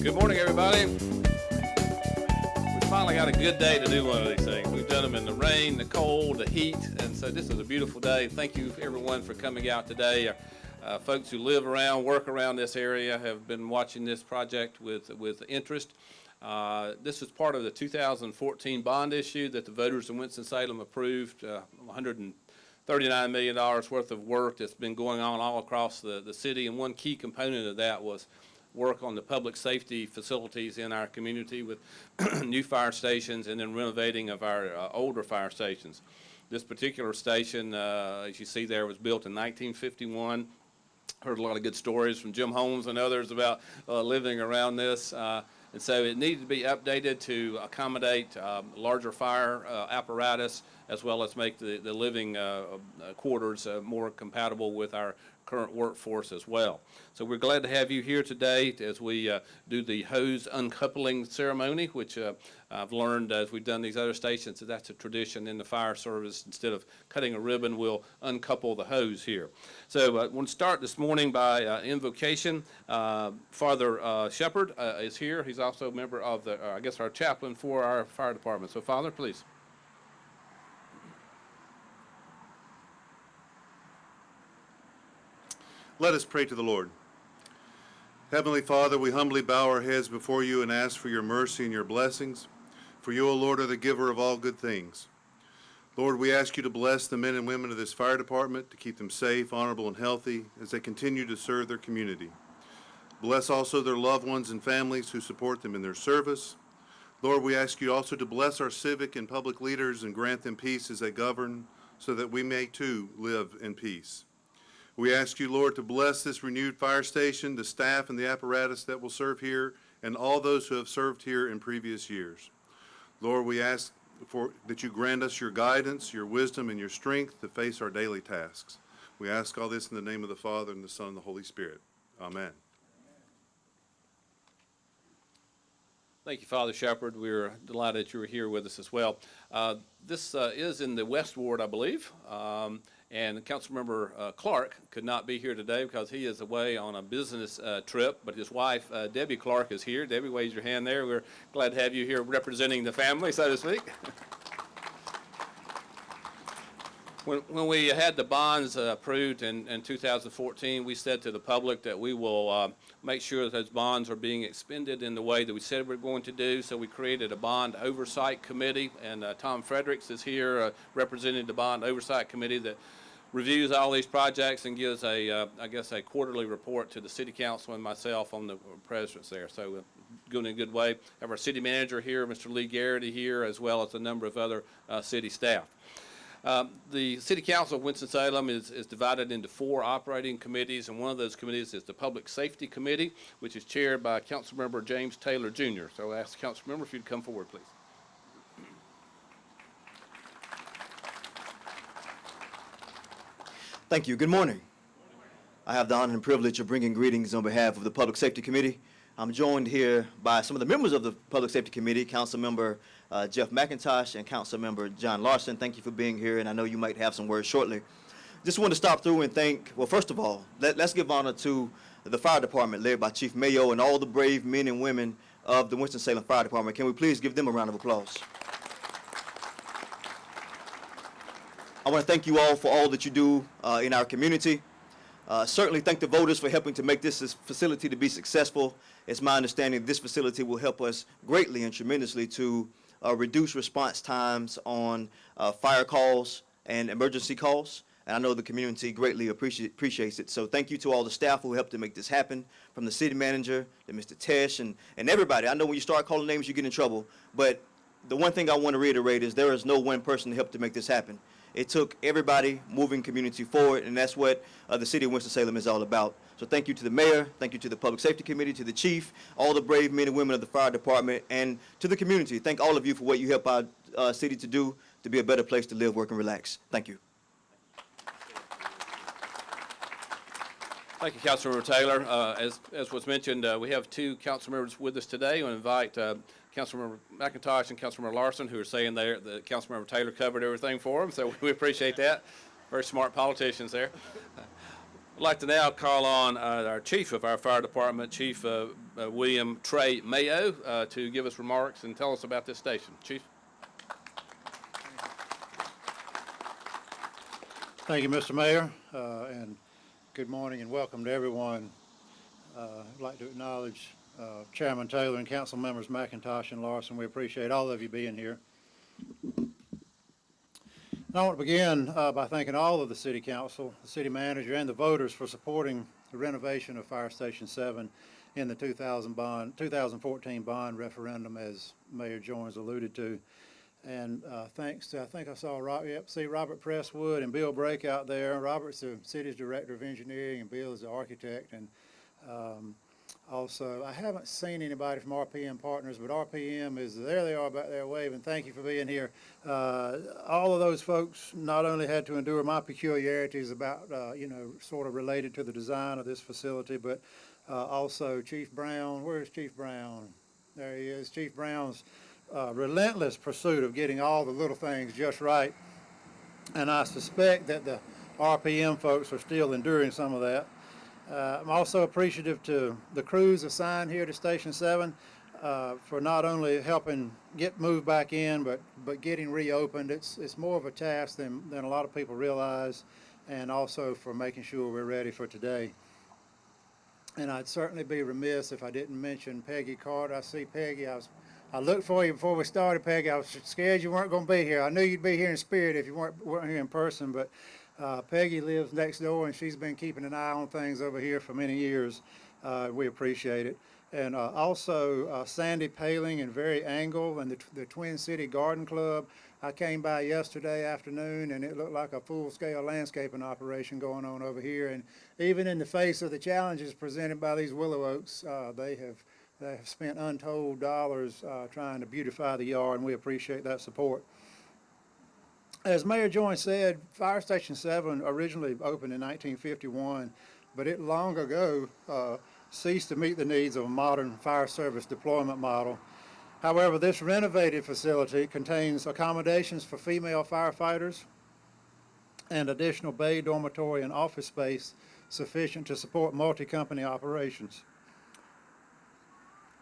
Good morning, everybody. We finally got a good day to do one of these things. We've done them in the rain, the cold, the heat, and so this is a beautiful day. Thank you, everyone, for coming out today. Folks who live around, work around this area have been watching this project with interest. This is part of the 2014 bond issue that the voters in Winston-Salem approved, $139 million worth of work that's been going on all across the city, and one key component of that was work on the public safety facilities in our community with new fire stations and then renovating of our older fire stations. This particular station, as you see there, was built in 1951. Heard a lot of good stories from Jim Holmes and others about living around this. And so it needed to be updated to accommodate larger fire apparatus, as well as make the living quarters more compatible with our current workforce as well. So we're glad to have you here today as we do the hose uncoupling ceremony, which I've learned as we've done these other stations that that's a tradition in the fire service. Instead of cutting a ribbon, we'll uncouple the hose here. So I want to start this morning by invocation. Father Shepard is here. He's also a member of the, I guess, our chaplain for our fire department. So Father, please. Let us pray to the Lord. Heavenly Father, we humbly bow our heads before you and ask for your mercy and your blessings. For you, O Lord, are the giver of all good things. Lord, we ask you to bless the men and women of this fire department, to keep them safe, honorable, and healthy as they continue to serve their community. Bless also their loved ones and families who support them in their service. Lord, we ask you also to bless our civic and public leaders and grant them peace as they govern, so that we may too live in peace. We ask you, Lord, to bless this renewed fire station, the staff and the apparatus that will serve here, and all those who have served here in previous years. Lord, we ask that you grant us your guidance, your wisdom, and your strength to face our daily tasks. We ask all this in the name of the Father, and the Son, and the Holy Spirit. Amen. Thank you, Father Shepard. We're delighted that you were here with us as well. This is in the West Ward, I believe. And Councilmember Clark could not be here today because he is away on a business trip, but his wife, Debbie Clark, is here. Debbie, wave your hand there. We're glad to have you here representing the family, so to speak. When we had the bonds approved in 2014, we said to the public that we will make sure that those bonds are being expended in the way that we said we were going to do. So we created a bond oversight committee, and Tom Fredericks is here representing the bond oversight committee that reviews all these projects and gives I guess a quarterly report to the city council and myself on the presidents there. So going in a good way. We have our city manager here, Mr. Lee Garrity here, as well as a number of other city staff. The City Council of Winston-Salem is divided into 4 operating committees, and one of those committees is the Public Safety Committee, which is chaired by Councilmember James Taylor, Jr. So I ask the Councilmember if you'd come forward, please. Thank you. Good morning. I have the honor and privilege of bringing greetings on behalf of the Public Safety Committee. I'm joined here by some of the members of the Public Safety Committee, Councilmember Jeff McIntosh and Councilmember John Larson. Thank you for being here, and I know you might have some words shortly. Just want to stop through and thank, well, first of all, let's give honor to the fire department led by Chief Mayo and all the brave men and women of the Winston-Salem Fire Department. Can we please give them a round of applause? I want to thank you all for all that you do in our community. Certainly thank the voters for helping to make this facility to be successful. It's my understanding this facility will help us greatly and tremendously to reduce response times on fire calls and emergency calls. And I know the community greatly appreciates it. So thank you to all the staff who helped to make this happen, from the city manager to Mr. Tesh and everybody. I know when you start calling names, you get in trouble. But the one thing I want to reiterate is there is no one person to help to make this happen. It took everybody moving community forward, and that's what the city of Winston-Salem is all about. So thank you to the mayor, thank you to the Public Safety Committee, to the chief, all the brave men and women of the fire department, and to the community. Thank all of you for what you help our city to do to be a better place to live, work, and relax. Thank you. Thank you, Councilmember Taylor. As was mentioned, we have 2 council members with us today. I want to invite Councilmember McIntosh and Councilmember Larson, who are saying there that Councilmember Taylor covered everything for them, so we appreciate that. Very smart politicians there. I'd like to now call on our chief of our fire department, Chief William Trey Mayo, to give us remarks and tell us about this station. Chief? Thank you, Mr. Mayor, and good morning and welcome to everyone. I'd like to acknowledge Chairman Taylor and Council Members McIntosh and Larson. We appreciate all of you being here. And I want to begin by thanking all of the City Council, the City Manager, and the voters for supporting the renovation of Fire Station 7 in the 2014 bond referendum, as Mayor Joines alluded to. And thanks to, I think I saw Robert Presswood and Bill Brake out there. Robert's the city's Director of Engineering and Bill is the architect. And also, I haven't seen anybody from RPM Partners, but RPM is, there they are back there waving. Thank you for being here. All of those folks not only had to endure my peculiarities about, sort of related to the design of this facility, but also Chief Brown. Where's Chief Brown? There he is. Chief Brown's relentless pursuit of getting all the little things just right. And I suspect that the RPM folks are still enduring some of that. I'm also appreciative to the crews assigned here to Station 7 for not only helping get moved back in, but getting reopened. It's more of a task than a lot of people realize, and also for making sure we're ready for today. And I'd certainly be remiss if I didn't mention Peggy Carter. I see Peggy. I looked for you before we started, Peggy. I was scared you weren't going to be here. I knew you'd be here in spirit if you weren't here in person, but Peggy lives next door, and she's been keeping an eye on things over here for many years. We appreciate it. And also Sandy Paling and Very Angle and the Twin City Garden Club. I came by yesterday afternoon, and it looked like a full-scale landscaping operation going on over here. And even in the face of the challenges presented by these willow oaks, they have spent untold dollars trying to beautify the yard, and we appreciate that support. As Mayor Joines said, Fire Station 7 originally opened in 1951, but it long ago ceased to meet the needs of a modern fire service deployment model. However, this renovated facility contains accommodations for female firefighters and additional bay, dormitory, and office space sufficient to support multi-company operations.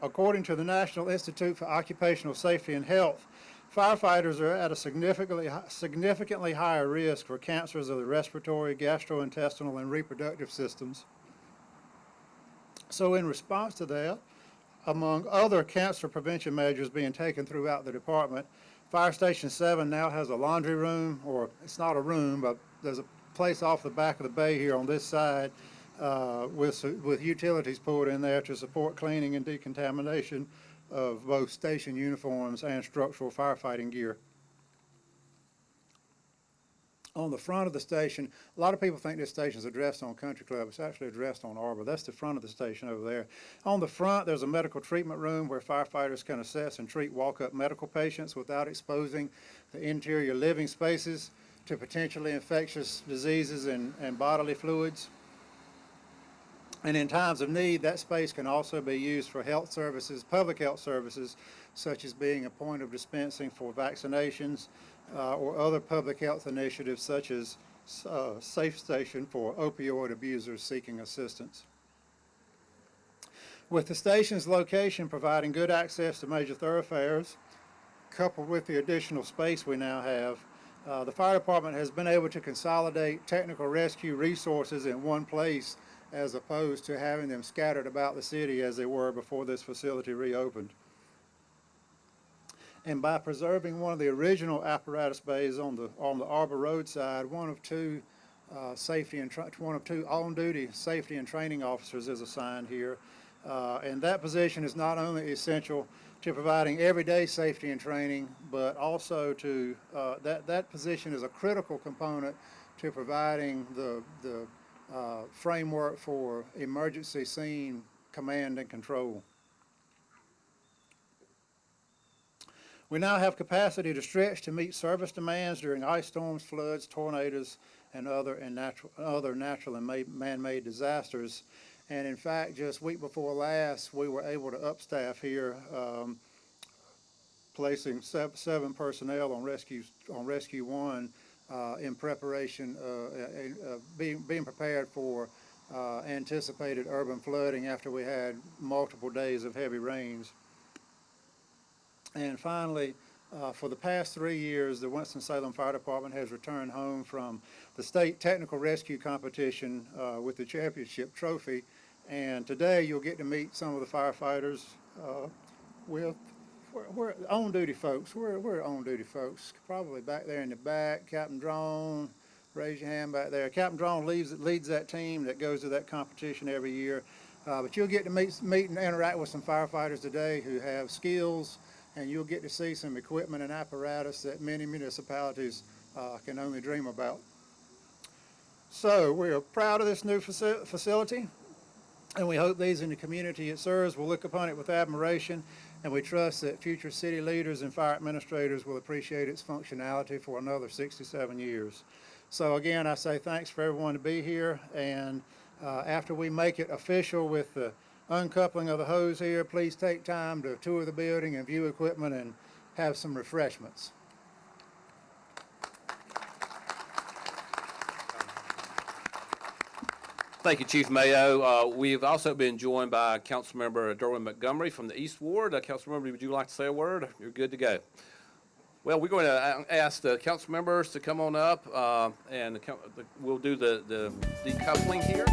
According to the National Institute for Occupational Safety and Health, firefighters are at a significantly higher risk for cancers of the respiratory, gastrointestinal, and reproductive systems. So in response to that, among other cancer prevention measures being taken throughout the department, Fire Station 7 now has a laundry room, or it's not a room, but there's a place off the back of the bay here on this side with utilities poured in there to support cleaning and decontamination of both station uniforms and structural firefighting gear. On the front of the station, a lot of people think this station is addressed on Country Club. It's actually addressed on Arbor. That's the front of the station over there. On the front, there's a medical treatment room where firefighters can assess and treat walk-up medical patients without exposing the interior living spaces to potentially infectious diseases and bodily fluids. And in times of need, that space can also be used for health services, public health services, such as being a point of dispensing for vaccinations or other public health initiatives, such as Safe Station for opioid abusers seeking assistance. With the station's location providing good access to major thoroughfares, coupled with the additional space we now have, the fire department has been able to consolidate technical rescue resources in one place, as opposed to having them scattered about the city as they were before this facility reopened. And by preserving one of the original apparatus bays on the Arbor Road side, one of two on-duty safety and training officers is assigned here. And that position is not only essential to providing everyday safety and training, but also to that position is a critical component to providing the framework for emergency scene command and control. We now have capacity to stretch to meet service demands during ice storms, floods, tornadoes, and other natural and man-made disasters. And in fact, just week before last, we were able to upstaff here, placing seven personnel on Rescue 1 in preparation, being prepared for anticipated urban flooding after we had multiple days of heavy rains. And finally, for the past 3 years, the Winston-Salem Fire Department has returned home from the state technical rescue competition with the championship trophy. And today you'll get to meet some of the firefighters we're on-duty folks. We're on-duty folks. Probably back there in the back, Captain Drone. Raise your hand back there. Captain Drone leads that team that goes to that competition every year. But you'll get to meet and interact with some firefighters today who have skills, and you'll get to see some equipment and apparatus that many municipalities can only dream about. So we're proud of this new facility, and we hope these in the community it serves will look upon it with admiration, and we trust that future city leaders and fire administrators will appreciate its functionality for another 67 years. So again, I say thanks for everyone to be here, and after we make it official with the uncoupling of the hose here, please take time to tour the building and view equipment and have some refreshments. Thank you, Chief Mayo. We've also been joined by Councilmember Derwin Montgomery from the East Ward. Councilmember, would you like to say a word? You're good to go. Well, we're going to ask the council members to come on up, and we'll do the decoupling here.